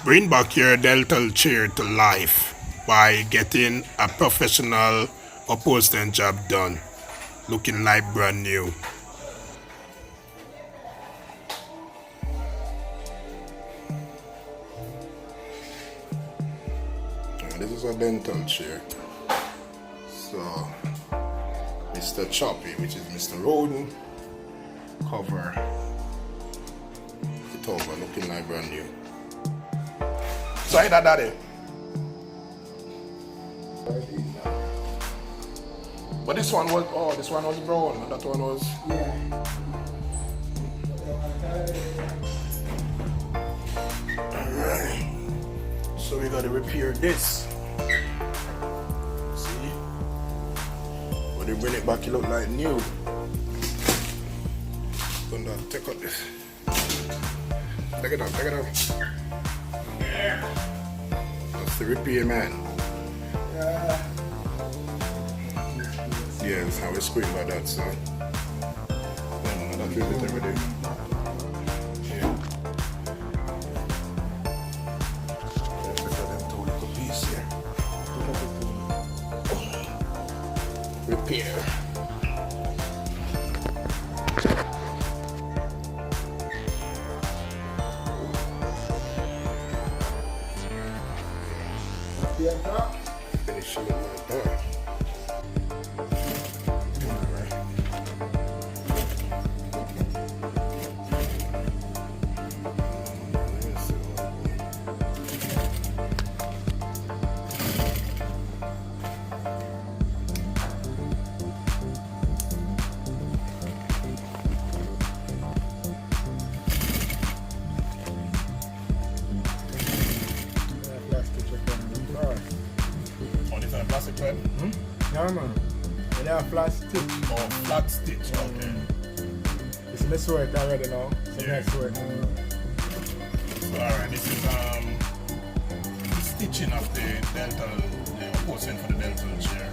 Bring back your dental chair to life by getting a professional upholstering job done, looking like brand new. This is a dental chair. So Mr. Choppy, which is Mr. Roden, cover it over, looking like brand new. Sorry, daddy. But this one was, this one was brown, that one was... Yeah. Alright. So we gotta repair this. See? When you bring it back, it look like new. Gonna take out this. Take it out, take it out. That's the repair man. Yeah, that's how we scream like that, so. No, that leave it every day. Yeah. Let's look at them two little pieces here. Repair. Finish it like that. Plastic thread? No, man. They have flat stitch. Oh, flat stitch, okay. You see me sew it already now. So Yeah. I sew it now. So, alright, this is the stitching of the upholstering for the dental chair.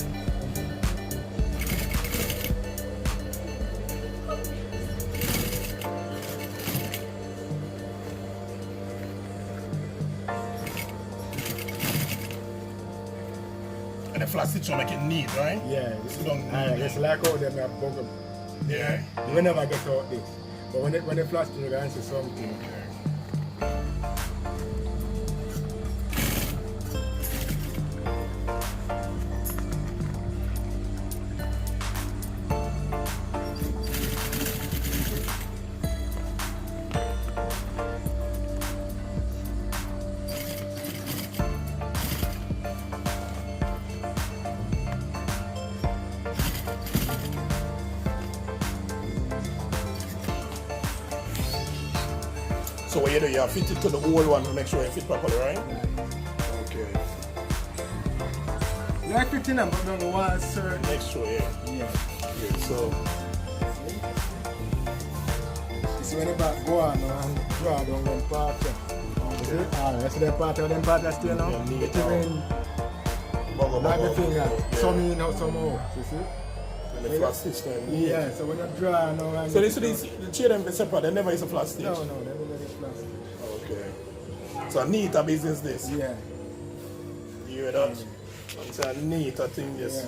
And the flat stitch will make it neat, right? Yeah. Don't It's like how them have bug. Yeah. You will never get out this. But when they flash to you guys see something. So what you do, you have fit it to the old one to make sure it fit properly, right? Okay. You like 15 them, but don't go one certain. Make sure, yeah. Yeah. So, You see when the back go on and draw down them part. Alright, so them part of them part are still now. Yeah, neat It even like the finger. Some in out, some out. You see? and the flat stitch then. Yeah, so when you draw now and So the chair them separate, they never use a flat stitch? No, they don't get plastic. Okay. So a neater business this? Yeah. You hear that? It's a neater thing, Yeah. yes.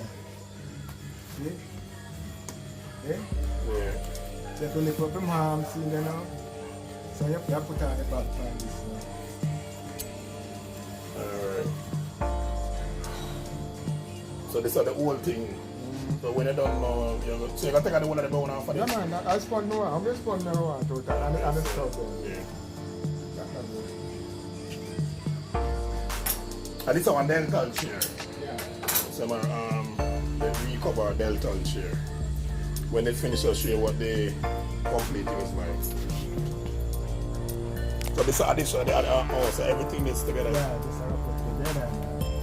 See? Yeah? Yeah. So if you lift up them arms, see them now. So you have to put on the back on this now. Alright. So this is the whole thing. So when you don't know, so you can take out the one of the bone off of Yeah, this? man, I spun no one. I'm just spun no one total. I'm a stop there. Yeah. That's not good. And this is one dental chair. Yeah. So the recover dental chair. When they finish, I'll show you what the complete thing is like. So this is addition, so everything is together. Yeah, this is put together.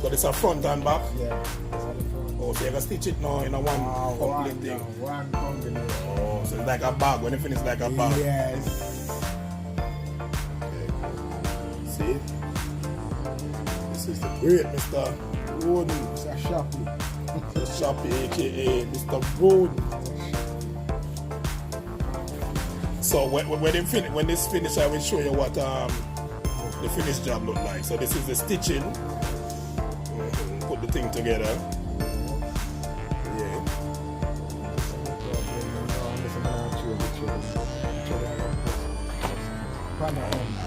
So this is front and back. Yeah, this is the front. Oh, so you can stitch it now in a one complete one, thing. One combination. Oh, so it's like a bag. When you finish, like a bag. Yes. Okay. See? This is the great Mr. Roden. It's a shoppy. The Shoppy, aka Mr. Roden. So when this finish, I will show you what the finished job look like. So this is the stitching. Put the thing together. Yeah.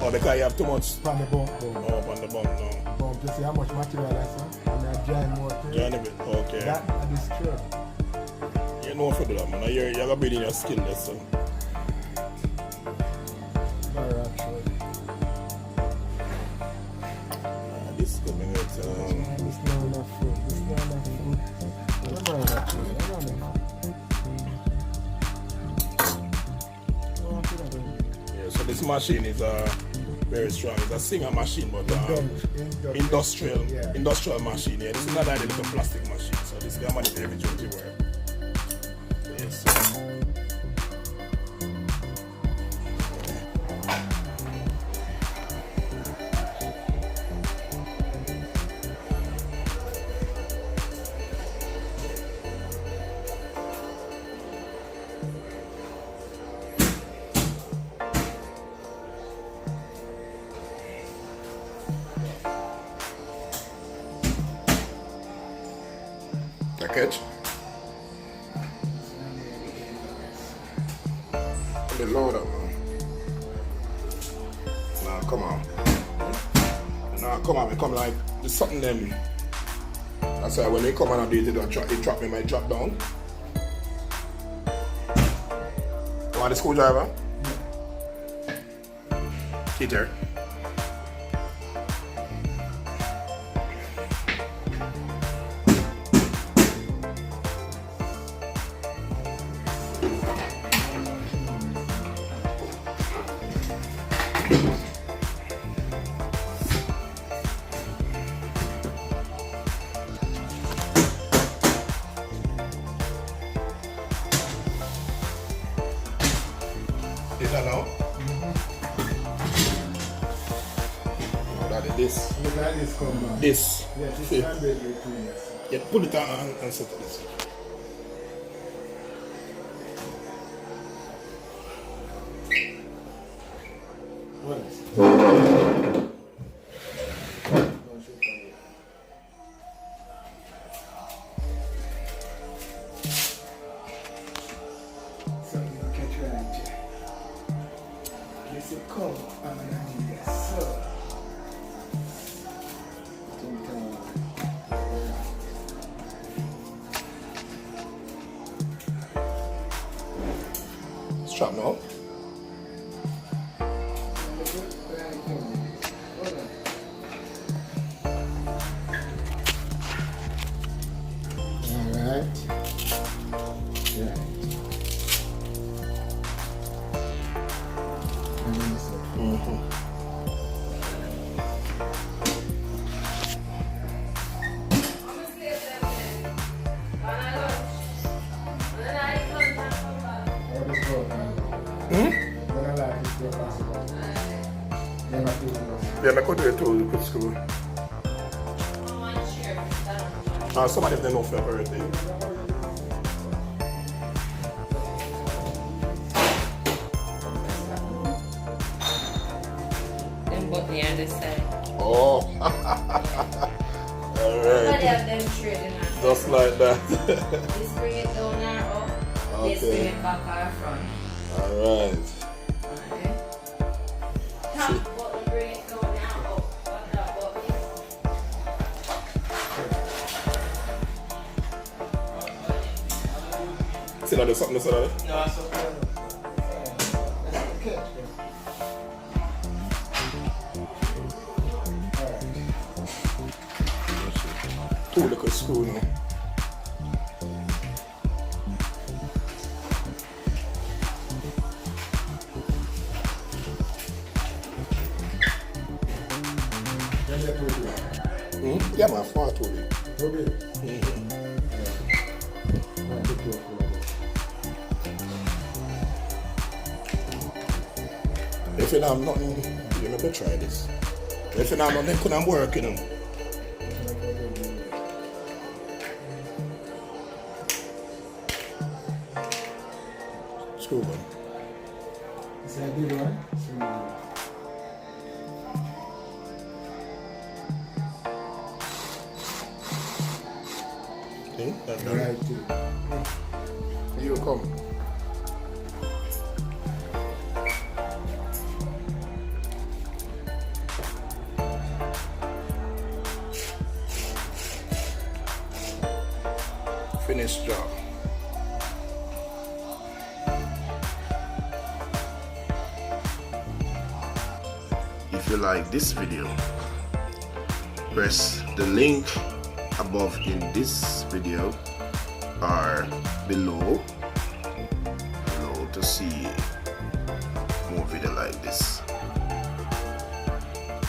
Oh, because you have too much. On the bump. Oh, on the bump, no. Bump, you see how much material I saw? And I dry more. Join a bit, okay. That is true. You know for that, man. You're gonna build in your skill lesson. Very actually. This is coming out. This not enough food. This not enough food. Very actually. Yeah, so this machine is very strong. It's a Singer machine, but industrial machine. Yeah, this is not like a little plastic machine. So this guy might be every job you wear. Yes. Catch. The loader, man. Nah, come on. Nah, come on, man. Come like there's something them. That's why when they come on and do it, it drop me, might drop down. You want the screwdriver? Peter. Now? This. This. Yeah, this Yeah, pull it out and set this. What is it? Strap now. Alright. Yeah. Yeah, I could do it too, you could screw. Some of them don't know for everything. Then put the other side. Oh, Somebody have alright. them straight in our Just like that. This bring it down or up. This Okay. bring it back or front. Alright. Alright. Top button bring it down or up. What that button? See that there's something to say that? No, it's okay. Okay. Two little screw now. Yeah, my far too big. If you don't have nothing, you never try this. If you don't have nothing, couldn't work, you know. Screw one. Is that a big one? thing. That's The done. right thing. Here you come. Finished job. If you like this video, press the link above in this video or below to see more video like this.